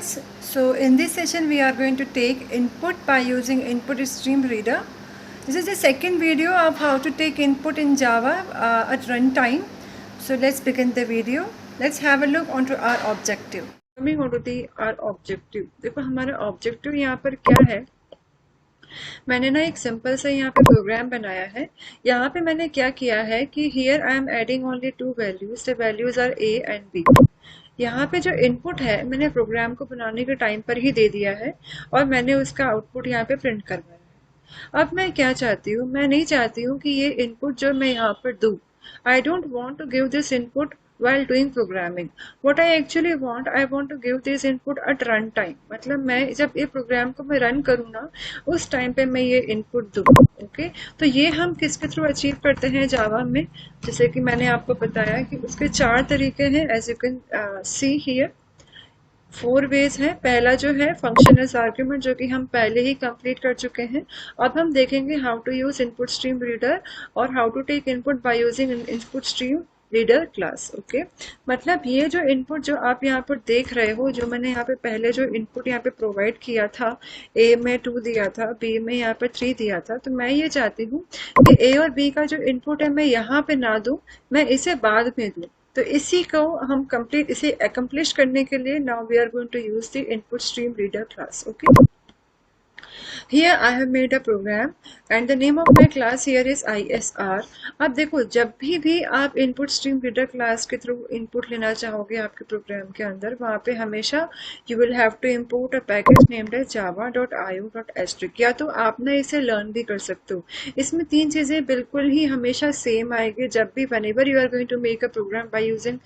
friends, so in this session we are going to take input by using input stream reader. This is the second video of how to take input in Java at runtime. So let's begin the video. Let's have a look onto our objective. Coming on to our objective. देखो हमारा objective यहाँ पर क्या है. मैंने ना एक simple सा यहाँ पे प्रोग्राम बनाया है. यहाँ पे मैंने क्या किया है कि here I am adding only two values. The values are A and B. यहाँ पे जो इनपुट है मैंने प्रोग्राम को बनाने के टाइम पर ही दे दिया है और मैंने उसका आउटपुट यहाँ पे प्रिंट करवाया है. अब मैं क्या चाहती हूँ, मैं नहीं चाहती हूँ कि ये इनपुट जो मैं यहाँ पर दूँ. I don't want to give this input while doing programming. What I actually want, I want to give this input at run time. मतलब मैं जब ये प्रोग्राम को मैं रन करूँ ना, उस टाइम पे मैं ये इनपुट दूँ. ओके, तो ये हम किसके थ्रू अचीव करते हैं जावा में. जैसे कि मैंने आपको बताया कि उसके 4 तरीके हैं. As you can see here 4 ways है. पहला जो है फंक्शन एज आर्ग्यूमेंट, जो कि हम पहले ही कंप्लीट कर चुके हैं. अब हम देखेंगे how to use input stream reader और how to take input by using input stream reader class. Okay, मतलब ये जो इनपुट जो आप यहाँ पर देख रहे हो, जो मैंने यहाँ पे पहले जो इनपुट यहाँ पे प्रोवाइड किया था, ए में 2 दिया था, बी में यहाँ पर 3 दिया था, तो मैं ये चाहती हूँ कि ए और बी का जो इनपुट है मैं यहाँ पे ना दूँ, मैं इसे बाद में दूँ. तो इसी को हम कंप्लीट इसे अकम्प्लिश करने के लिए now we are going to use the input stream reader class. Okay, here I have made a program and the name of my class here is ISR. अब देखो, जब भी आप input stream reader class के through input लेना चाहोगे आपके programme के अंदर, वहाँ पे हमेशा you will have to import a package named as java.io.asterisk. या तो आप ना इसे लर्न भी कर सकते हो. इसमें 3 चीजें बिल्कुल ही हमेशा सेम आएगी जब भी whenever you are going to make a program by using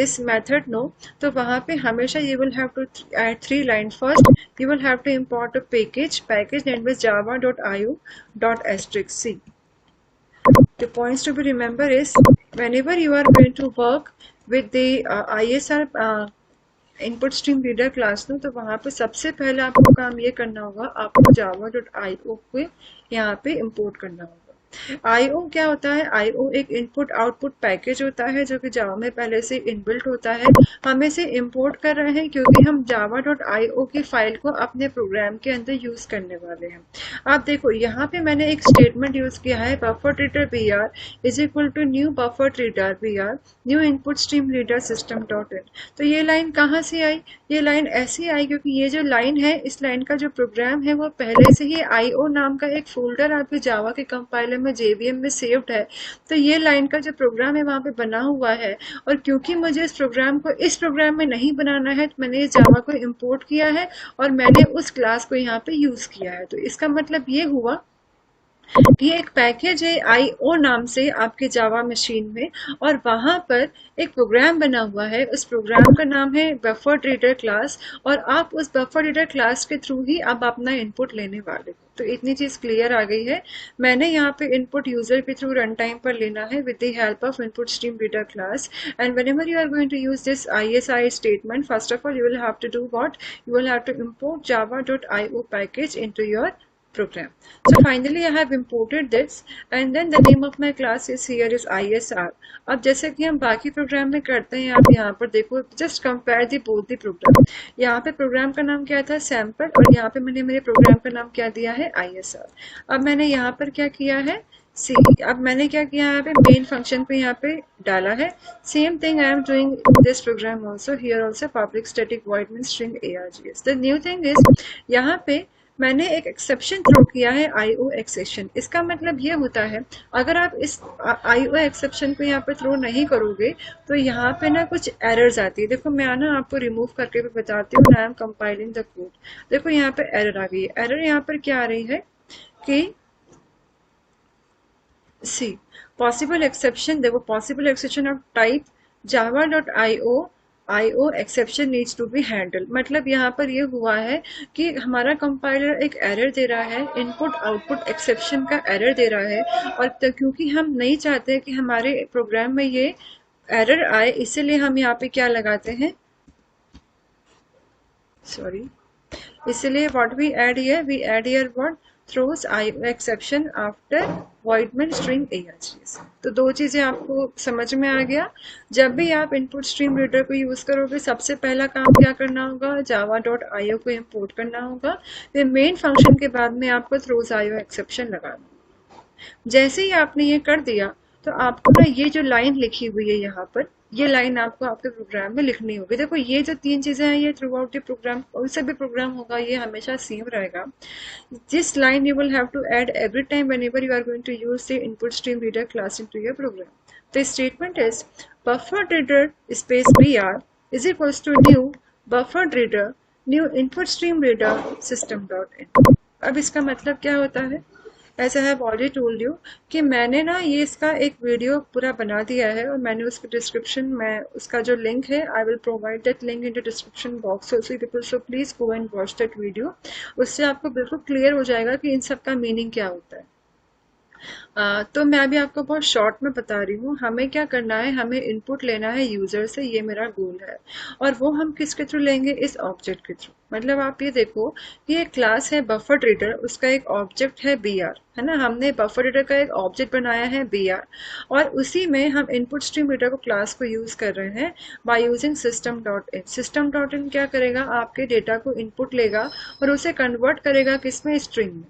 this method. No, तो वहाँ पे हमेशा you will have to add 3 lines. First you will have to import a package named as java.io.asterisk. C. The points to be remembered is whenever you are going to work with the ISR input stream reader class, no, तो वहाँ पे सबसे पहले आपको काम ये करना होगा, आपको java.io को यहाँ पे import करना होगा. IO क्या होता है? IO एक इनपुट आउटपुट पैकेज होता है जो कि जावा में पहले से इनबिल्ट होता है. हम इसे इंपोर्ट कर रहे हैं क्योंकि हम java.io की फाइल को अपने प्रोग्राम के अंदर यूज करने वाले हैं. आप देखो यहाँ पे मैंने एक स्टेटमेंट यूज किया है, buffer reader br is equal to new buffer reader br new input stream reader system dot in. तो ये लाइन कहाँ से आई? ये लाइन ऐसी आई क्योंकि ये जो लाइन है, इस लाइन का जो प्रोग्राम है वो पहले से ही IO नाम का एक फोल्डर आपके जावा के कंपाइलर में JVM में सेव्ड है. तो ये लाइन का जो प्रोग्राम है वहां पे बना हुआ है, और क्योंकि मुझे इस प्रोग्राम को इस प्रोग्राम में नहीं बनाना है, तो मैंने इस जावा को इंपोर्ट किया है और मैंने उस क्लास को यहाँ पे यूज किया है. तो इसका मतलब ये हुआ ये एक पैकेज है IO नाम से आपके जावा मशीन में, और वहां पर एक प्रोग्राम बना हुआ है. उस प्रोग्राम का नाम है बफर रीडर क्लास, और आप उस बफर रीडर क्लास के थ्रू ही अब अपना इनपुट लेने वाले हो. तो इतनी चीज क्लियर आ गई है. मैंने यहाँ पे इनपुट यूजर के थ्रू रन टाइम पर लेना है with the help of input stream reader class. And whenever you are going to use this ISI statement, first of all you will have to do what, you will have to import java.io package into your program. So finally I have imported this and then the name of my class is here is ISR. अब जैसे कि हम बाकी programme में करते हैं, आप यहाँ पर देखो, just compare the both the program. यहाँ पे प्रोग्राम का नाम क्या था? सैम्पल, और यहाँ पे मैंने मेरे प्रोग्राम का नाम क्या दिया है? ISR. अब मैंने यहाँ पर क्या किया है? सी. अब मैंने क्या किया, यहाँ पे मेन फंक्शन पे यहाँ पे डाला है. Same thing I am doing in this program also. Here also public static void main string args. The new thing is यहाँ पे मैंने एक एक्सेप्शन थ्रो किया है, IO एक्सेप्शन. इसका मतलब ये होता है, अगर आप इस IO एक्सेप्शन को यहाँ पे थ्रो नहीं करोगे तो यहाँ पे ना कुछ एरर्स आती है. देखो मैं ना आपको रिमूव करके भी बताती हूँ. I am compiling the code. देखो यहाँ पे एरर आ गई है. एरर यहाँ पर क्या आ रही है कि सी पॉसिबल एक्सेप्शन. देखो possible exception of type java.io IO exception needs to be handle. मतलब यहाँ पर ये हुआ है कि हमारा कंपाइलर एक एरर दे रहा है, इनपुट आउटपुट एक्सेप्शन का एरर दे रहा है, और तो क्योंकि हम नहीं चाहते कि हमारे प्रोग्राम में ये एरर आए, इसीलिए हम यहाँ पे क्या लगाते हैं, सॉरी, इसलिए what we add here, we add here what throws IO exception after void main string ARGS। तो दो चीजें आपको समझ में आ गया। जब भी आप इनपुट स्ट्रीम रीडर को यूज करोगे सबसे पहला काम क्या करना होगा, java.io को इंपोर्ट करना होगा। फिर मेन फंक्शन के बाद में आपको थ्रोज IO एक्सेप्शन लगाना। जैसे ही आपने ये कर दिया तो आपको ना ये जो लाइन लिखी हुई है यहाँ पर, ये लाइन आपको आपके प्रोग्राम में लिखनी होगी। देखो ये जो तीन चीजें हैं ये थ्रू आउट द प्रोग्राम, कोई सा भी प्रोग्राम होगा ये हमेशा सेम रहेगा। This line you will have to add every time whenever you are going to use the input stream reader class into your program. The statement is bufferedreader space br is equals to new bufferedreader new input stream reader system.in। अब इसका मतलब क्या होता है, ऐसा है already told you कि मैंने ना ये इसका एक वीडियो पूरा बना दिया है और मैंने उसके डिस्क्रिप्शन में उसका जो लिंक है I will provide that link in the description box also people, so please go and watch that video. उससे आपको बिल्कुल क्लियर हो जाएगा कि इन सब का मीनिंग क्या होता है। तो मैं अभी आपको बहुत शॉर्ट में बता रही हूँ। हमें क्या करना है, हमें इनपुट लेना है यूजर से, ये मेरा गोल है। और वो हम किसके थ्रू लेंगे, इस ऑब्जेक्ट के थ्रू। मतलब आप ये देखो कि ये क्लास है बफर रीडर, उसका एक ऑब्जेक्ट है br, है ना। हमने बफर रीडर का एक ऑब्जेक्ट बनाया है br और उसी में हम इनपुट स्ट्रीम रीडर को क्लास को यूज कर रहे हैं बाय यूजिंग system.in। system.in क्या करेगा, आपके डेटा को इनपुट लेगा और उसे कन्वर्ट करेगा किसमें, स्ट्रिंग में।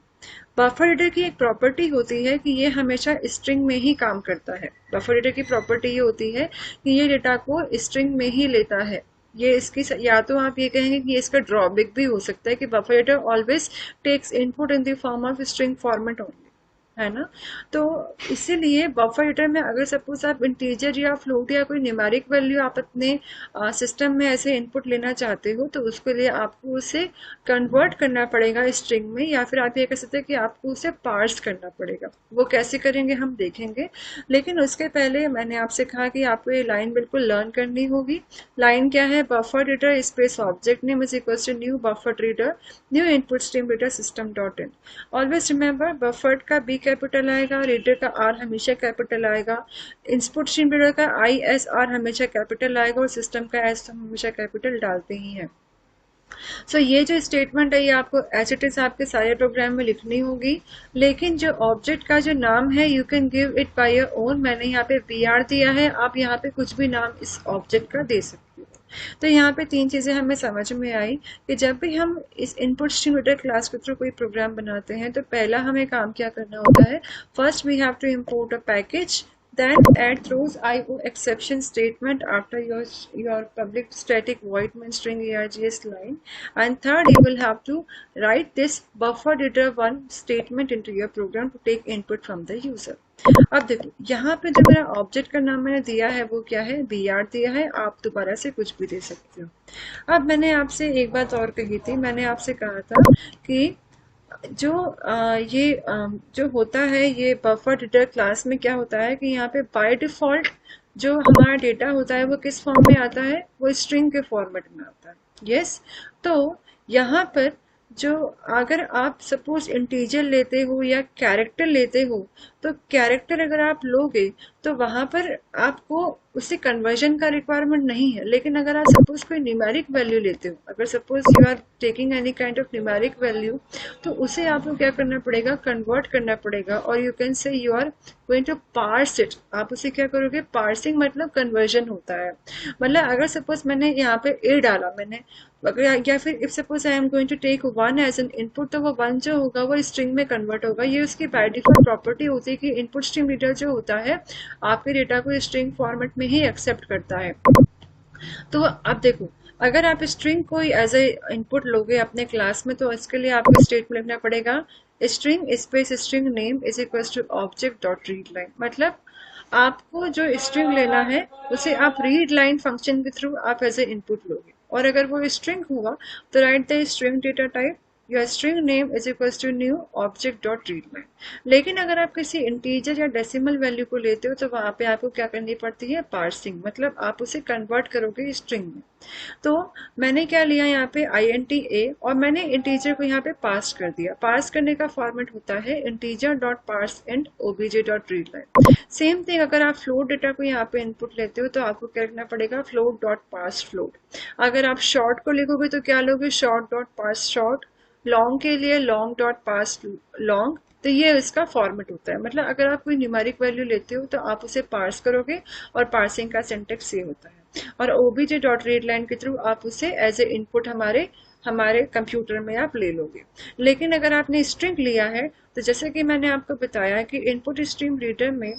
बफर रीडर की एक प्रॉपर्टी होती है कि ये हमेशा स्ट्रिंग में ही काम करता है। बफर रीडर की प्रॉपर्टी ये होती है कि ये डेटा को स्ट्रिंग में ही लेता है। ये इसकी, या तो आप ये कहेंगे कि ये इसका ड्रॉबैक भी हो सकता है कि buffer reader always takes input in the form of string format only, है ना। तो इसीलिए बफर रीडर में अगर सपोज आप इंटीजर या फ्लोट या कोई न्यूमेरिक वैल्यू आप अपने सिस्टम में ऐसे इनपुट लेना चाहते हो तो उसके लिए आपको उसे कन्वर्ट करना पड़ेगा स्ट्रिंग में, या फिर आप ये कह सकते हैं कि आपको उसे पार्स करना पड़ेगा। वो कैसे करेंगे हम देखेंगे, लेकिन उसके पहले मैंने आपसे कहा कि आपको ये लाइन बिल्कुल लर्न करनी होगी। लाइन क्या है, buffer reader space object name is equal to new buffer reader new input stream reader system.in। Always remember buffered का बी कैपिटल आएगा, रीडर का आर हमेशा कैपिटल आएगा, इनपुट स्ट्रीम रीडर का ISR हमेशा कैपिटल आएगा और सिस्टम का एस हम हमेशा कैपिटल डालते ही हैं। सो ये जो स्टेटमेंट है ये आपको एज इट इज आपके सारे प्रोग्राम में लिखनी होगी। लेकिन जो ऑब्जेक्ट का जो नाम है you can give it by your own. मैंने यहाँ पे br दिया है, आप यहाँ पे कुछ भी नाम इस ऑब्जेक्ट का दे सकते हो। तो यहाँ पे तीन चीजें हमें समझ में आई कि जब भी हम इस इनपुट स्ट्रीम रीडर क्लास के थ्रू कोई प्रोग्राम बनाते हैं तो पहला हमें काम क्या करना होता है, first we have to import a package, then add throws IO exception statement after your public static void main string args line, and third you will have to write this buffer reader one statement into your program to take input from the user। अब देखो यहाँ पे जो मेरा object का नाम मैंने दिया है वो क्या है, br दिया है। आप दोबारा से कुछ भी दे सकते हो। अब मैंने आपसे एक बात और कही थी, मैंने आपसे कहा था कि जो जो होता है ये बफर रीडर क्लास में क्या होता है कि यहाँ पे बाय डिफॉल्ट जो हमारा डेटा होता है वो किस फॉर्म में आता है, वो स्ट्रिंग के फॉर्मेट में आता है। यस, तो यहाँ पर जो अगर आप सपोज इंटीजर लेते हो या कैरेक्टर लेते हो तो कैरेक्टर अगर आप लोगे तो वहां पर आपको उससे कन्वर्जन का रिक्वायरमेंट नहीं है। लेकिन अगर आप सपोज कोई न्यूमेरिक वैल्यू लेते हो, अगर suppose you are taking any kind of numeric value, तो उसे आपको क्या करना पड़ेगा, कन्वर्ट करना पड़ेगा। और you can say you are going to parse it. आप उसे क्या करोगे, पार्सिंग मतलब कन्वर्जन होता है। मतलब अगर सपोज मैंने यहाँ पे ए डाला मैंने, अगर या फिर if suppose I am going to take one as an input, तो वो वन जो होगा वो स्ट्रिंग में कन्वर्ट होगा। ये उसकी बाय डिफॉल्ट प्रॉपर्टी होती है कि इनपुट स्ट्रीम रीडर जो होता है आपके डेटा को स्ट्रिंग फॉर्मेट में ही एक्सेप्ट करता है। तो अब देखो अगर आप स्ट्रिंग को एज ए इनपुट लोगे अपने क्लास में तो इसके लिए आपको स्टेटमेंट लिखना पड़ेगा, string space string name is equal to object dot read line. मतलब आपको जो स्ट्रिंग लेना है उसे आप रीड लाइन फंक्शन के थ्रू आप एज ए इनपुट लोगे, और अगर वो स्ट्रिंग होगा तो write the string data type your string name is equal to new object dot read line. लेकिन अगर आप किसी इंटीजर या डेसिमल वैल्यू को लेते हो तो वहां पे आपको क्या करनी पड़ती है, पार्सिंग। मतलब आप उसे कन्वर्ट करोगे स्ट्रिंग में। तो मैंने क्या लिया यहाँ पे INTA और मैंने इंटीजर को यहाँ पे पास कर दिया। पास करने का फॉर्मेट होता है integer dot parse and obj dot read line. Same thing अगर आप फ्लोट डेटा को यहाँ पे इनपुट लेते हो तो आपको क्या करना पड़ेगा, फ्लोट डॉट पास फ्लोट। अगर आप शॉर्ट को लिखोगे तो क्या लोगे, शॉर्ट डॉट पास शॉर्ट। लॉन्ग के लिए लॉन्ग डॉट पास लॉन्ग, तो ये इसका फॉर्मेट होता है। मतलब अगर आप कोई न्यूमेरिक वैल्यू लेते हो तो आप उसे पार्स करोगे और पार्सिंग का सिंटेक्स ये होता है, और ओबीजे डॉट रीड लाइन के थ्रू आप उसे एज ए इनपुट हमारे हमारे कंप्यूटर में आप ले लोगे। लेकिन अगर आपने स्ट्रिंग लिया है तो जैसे कि मैंने आपको बताया कि इनपुट स्ट्रीम रीडर में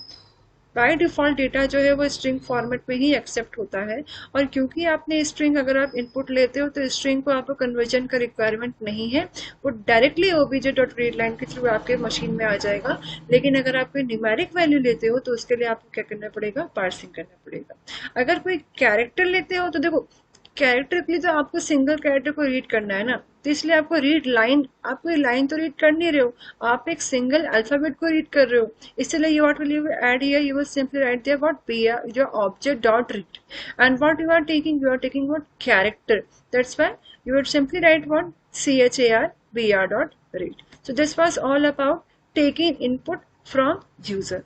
बाय डिफॉल्ट डेटा जो है वो स्ट्रिंग फॉर्मेट में ही एक्सेप्ट होता है, और क्योंकि आपने स्ट्रिंग अगर आप इनपुट लेते हो तो स्ट्रिंग को आपको कन्वर्जन का रिक्वायरमेंट नहीं है, वो directly OBJ dot read line के थ्रू आपके मशीन में आ जाएगा। लेकिन अगर आप कोई न्यूमेरिक वैल्यू लेते हो तो उसके लिए आपको क्या करना पड़ेगा, पार्सिंग करना पड़ेगा। अगर कोई कैरेक्टर लेते हो तो देखो, कैरेक्टर के लिए तो आपको सिंगल कैरेक्टर को रीड करना है ना, तो इसलिए आपको रीड लाइन, आप कोई लाइन तो रीड कर नहीं रहे हो, आप एक सिंगल अल्फाबेट को रीड कर रहे हो। इसलिए you what will you add here, you will simply write there what be your object dot read, and what you are taking what character, that's why you would simply write what char dot read. So this was all about taking input from user.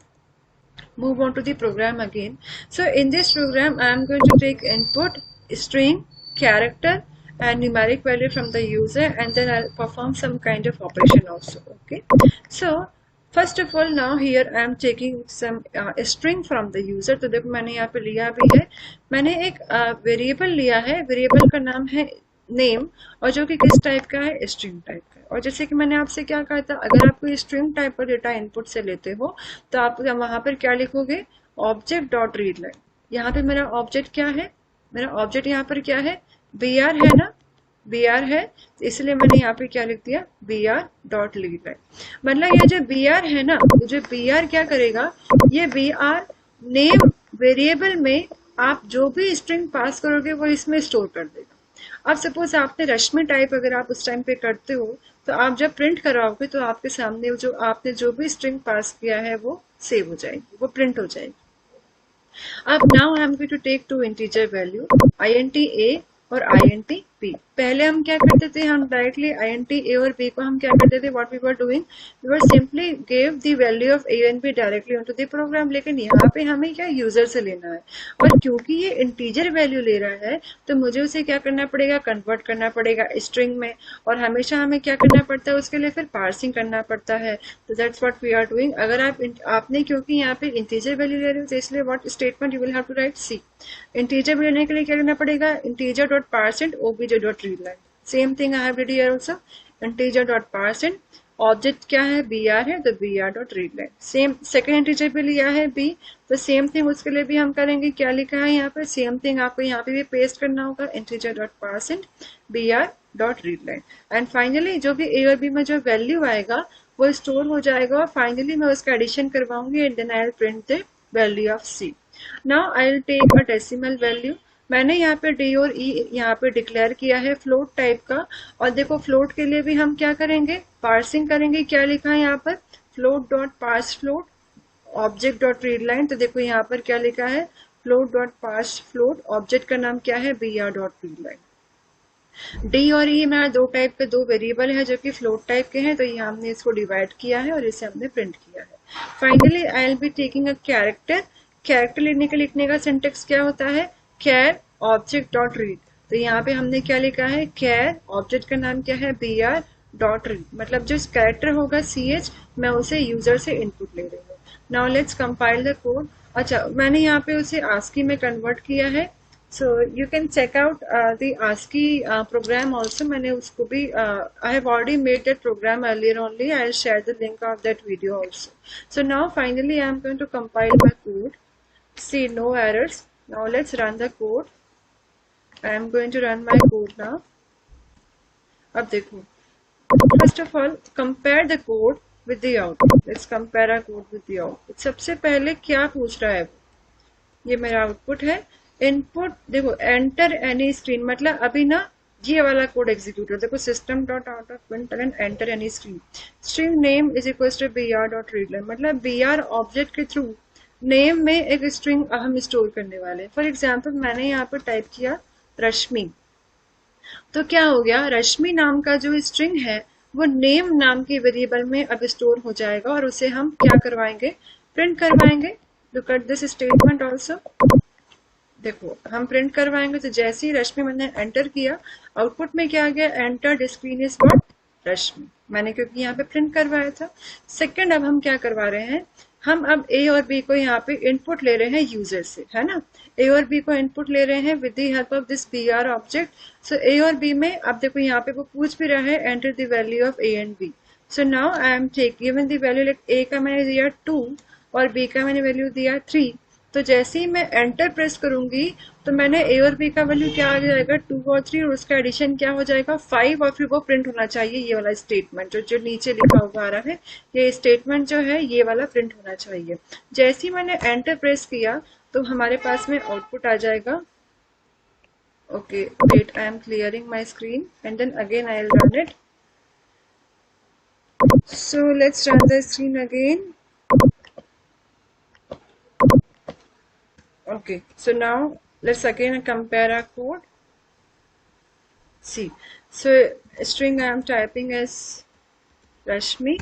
Move on to the program again. So in this program I am going to take input string, character and numeric value from the user, and then I'll perform some kind of operation also. Okay, so first of all now here I am taking some string from the user. तो देखो मैंने यहाँ पे लिया भी है, मैंने एक वेरिएबल लिया है, वेरिएबल का नाम है नेम, और जो कि किस टाइप का है, स्ट्रिंग टाइप का है। और जैसे कि मैंने आपसे क्या कहा था, अगर आप कोई स्ट्रिंग टाइप का डेटा इनपुट से लेते हो तो आप वहां पर क्या लिखोगे, ऑब्जेक्ट डॉट रीड लाइन। यहाँ पे मेरा ऑब्जेक्ट क्या है, मेरा ऑब्जेक्ट यहाँ पर क्या है, बी आर है ना, बी आर है, इसलिए मैंने यहाँ पे क्या लिख दिया, B R dot read line. मतलब ये जो बी आर है ना, जो बी आर क्या करेगा, ये बी आर नेम वेरिएबल में आप जो भी स्ट्रिंग पास करोगे वो इसमें स्टोर कर देगा। अब सपोज आपने रश्मि टाइप अगर आप उस टाइम पे करते हो तो आप जब प्रिंट कराओगे तो आपके सामने जो आपने जो भी स्ट्रिंग पास किया है वो सेव हो जाएगी, वो प्रिंट हो जाएगी। अब now I am going to take two integer value int a और int b। पहले हम क्या करते थे, हम डायरेक्टली int a और b को हम क्या करते थे, what we were doing, we were simply give the value of a and b directly into the program. लेकिन यहाँ पे हमें क्या यूजर से लेना है, और क्योंकि ये इंटीजर वैल्यू ले रहा है तो मुझे उसे क्या करना पड़ेगा, कन्वर्ट करना पड़ेगा स्ट्रिंग में, और हमेशा हमें क्या करना पड़ता है, उसके लिए फिर पार्सिंग करना पड़ता है। तो that's what we are doing. अगर आपने क्योंकि यहाँ पे इंटीजर वैल्यू ले रहे हो तो इसलिए what statement you will have to write see. Integer लेने के लिए क्या करना पड़ेगा, integer dot parseint OBJ dot read line. Same thing I have did here also, integer dot parseint object क्या है, बी आर है, तो B R dot read line. Same second integer पे लिया है बी, तो सेम थिंग उसके लिए भी हम करेंगे, क्या लिखा है यहाँ पर, सेम थिंग आपको यहाँ पे भी पेस्ट करना होगा, integer dot parseint B R dot read line. And finally जो भी ए और बी में जो वैल्यू आएगा वो स्टोर हो जाएगा, और फाइनली मैं उसका एडिशन करवाऊंगी, and then I will print the value of C. Now I will take a decimal value. मैंने यहाँ पे डी और ई यहाँ पे डिक्लेयर किया है फ्लोट टाइप का, और देखो फ्लोट के लिए भी हम क्या करेंगे, पार्सिंग करेंगे। क्या लिखा है यहाँ पर, float dot parse float object dot read line. तो देखो यहाँ पर क्या लिखा है, float dot parse float, object का नाम क्या है, B R dot read line. D और ई मेरा दो टाइप के दो वेरिएबल है जो कि फ्लोट टाइप के हैं, तो ये हमने इसको डिवाइड किया है और इसे हमने प्रिंट किया है। Finally I will be taking a character. Character लिखने का सिंटेक्स क्या होता है, कैर ऑब्जेक्ट डॉट रीड। तो यहाँ पे हमने क्या लिखा है, कैर ऑब्जेक्ट का नाम क्या है, बी आर डॉट रीड। मतलब जो कैरेक्टर होगा ch, मैं उसे यूजर से इनपुट ले रही हूँ। Now let's compile the code. अच्छा, मैंने यहाँ पे उसे आस्की में कन्वर्ट किया है, so you can check out the ASCII program also. मैंने उसको भी I have already made that program earlier only, I will share the link of that video also. So now finally I am going to compile my code, see no errors. Now let's run the code. I am going to run my code now. अब देखो, first of all compare the code with the output. Let's compare our code with the output. सबसे पहले क्या पूछ रहा है, ये मेरा आउटपुट है। इनपुट देखो, एंटर एनी स्क्रीन, मतलब अभी ना ये वाला कोड एग्जीक्यूट हो। देखो, system dot out of println enter any screen, string name is equal to B R dot read line. मतलब बी आर ऑब्जेक्ट के थ्रू नेम में एक स्ट्रिंग हम स्टोर करने वाले। फॉर एग्जाम्पल मैंने यहाँ पर टाइप किया रश्मि, तो क्या हो गया, रश्मि नाम का जो स्ट्रिंग है वो नेम नाम के वेरिएबल में अब स्टोर हो जाएगा, और उसे हम क्या करवाएंगे, प्रिंट करवाएंगे। Look at this statement also. देखो हम प्रिंट करवाएंगे, तो जैसे ही रश्मि मैंने एंटर किया, आउटपुट में क्या आ गया, एंटर स्क्रीन इज व्हाट रश्मि, मैंने क्योंकि यहाँ पे प्रिंट करवाया था। सेकंड, अब हम क्या करवा रहे हैं, हम अब ए और बी को यहाँ पे इनपुट ले रहे हैं यूजर से, है ना। ए और बी को इनपुट ले रहे हैं with the help of this br object. So A और बी में अब देखो यहाँ पे वो पूछ भी रहा है enter the value of A and B. So now I am take given the value, like A का मैंने दिया 2 और बी का मैंने वैल्यू दिया 3। तो जैसे ही मैं एंटर प्रेस करूंगी तो मैंने ए और बी का वैल्यू क्या आ जाएगा 2 और 3, और उसका एडिशन क्या हो जाएगा 5, और फिर वो प्रिंट होना चाहिए ये वाला स्टेटमेंट जो नीचे लिखा हुआ आ रहा है, ये स्टेटमेंट जो है ये वाला प्रिंट होना चाहिए। जैसे ही मैंने एंटर प्रेस किया तो हमारे पास में आउटपुट आ जाएगा। Okay, wait, I am clearing my screen and then again I will run it. So let's run the screen again. Okay, so now let's again compare our code. See, so string I am typing as Rashmi,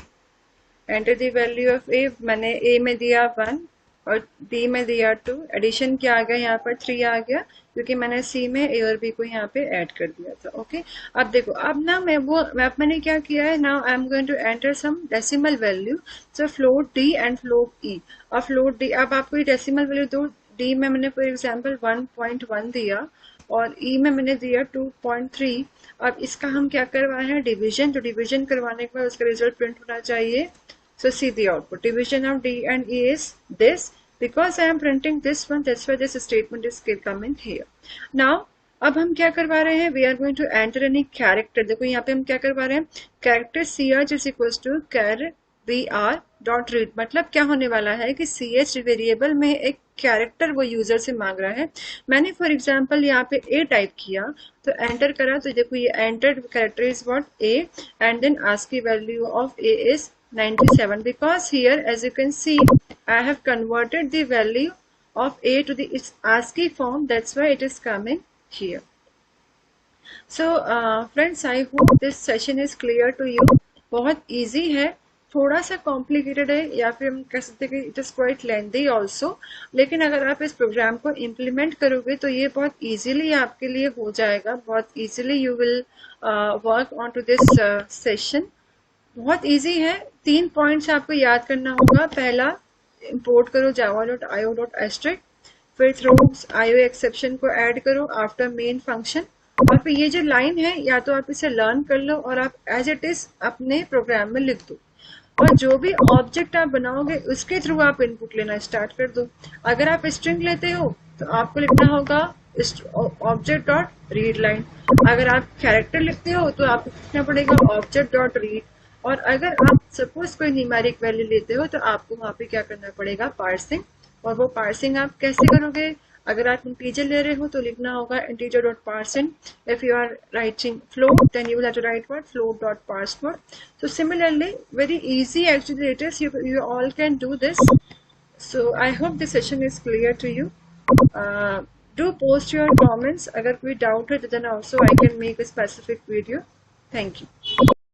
enter the value of A, मैंने A में दिया 1 और B में दिया 2, addition क्या आ गया यहाँ पर 3 आ गया, क्योंकि मैंने C में A और B को यहाँ पे ऐड कर दिया था। ओके, अब देखो, अब ना मैंने क्या किया है, now I am going to enter some decimal value, so float D and float E। अब फ्लोट D, अब आपको ये डेसिमल वैल्यू दो, D में मैंने फॉर एग्जांपल 1.1 दिया और E में मैंने दिया 2.3। अब इसका हम क्या करवाए हैं, डिवीजन। तो डिवीजन करवाने के बाद उसका रिजल्ट प्रिंट होना चाहिए। So see the output, division of D and E is this, because I am printing this one, that's why this statement is coming here. Now अब हम क्या करवा रहे हैं, we are going to enter any character. देखो यहाँ पे हम क्या करवा रहे हैं, character CH is equal to char VR dot read. मतलब क्या होने वाला है कि CH वेरिएबल में एक कैरेक्टर वो यूजर से मांग रहा है। मैंने फॉर एग्जांपल यहाँ पे A टाइप किया तो एंटर करा, तो देखो ये entered character is what A, and then ASCII value of A is 97, because here as you can see I have converted the value of A to the its ASCII form, that's why it is coming here. So friends, I hope this session is clear to you. बहुत easy है, थोड़ा सा complicated है, या फिर हम कह सकते हैं कि it is quite lengthy also, लेकिन अगर आप इस प्रोग्राम को इम्प्लीमेंट करोगे तो ये बहुत इजीली आपके लिए हो जाएगा। बहुत easily you will work on to this session. बहुत इजी है, 3 पॉइंट्स आपको याद करना होगा। पहला, इंपोर्ट करो java.io.asterisk, फिर थ्रोज IO एक्सेप्शन को ऐड करो आफ्टर मेन फंक्शन, और फिर ये जो लाइन है या तो आप इसे लर्न कर लो और आप एज इट इज अपने प्रोग्राम में लिख दो, और जो भी ऑब्जेक्ट आप बनाओगे उसके थ्रू आप इनपुट लेना स्टार्ट कर दो। अगर आप स्ट्रिंग लेते हो तो आपको लिखना होगा ऑब्जेक्ट डॉट रीड लाइन, अगर आप कैरेक्टर लिखते हो तो आपको लिखना पड़ेगा ऑब्जेक्ट डॉट रीड, और अगर आप सपोज कोई न्यूमेरिक वैल्यू लेते हो तो आपको वहां पे क्या करना पड़ेगा, पार्सिंग। और वो पार्सिंग आप कैसे करोगे, अगर आप इंटीजर ले रहे हो तो लिखना होगा integer dot parseInt. If you are writing float, then you will have to write what, float dot parseInt. So similarly, very easy actually it is. You all can do this. So I hope this session is clear to you. Do post your comments. अगर कोई doubt है तो then also I can make a specific video. Thank you.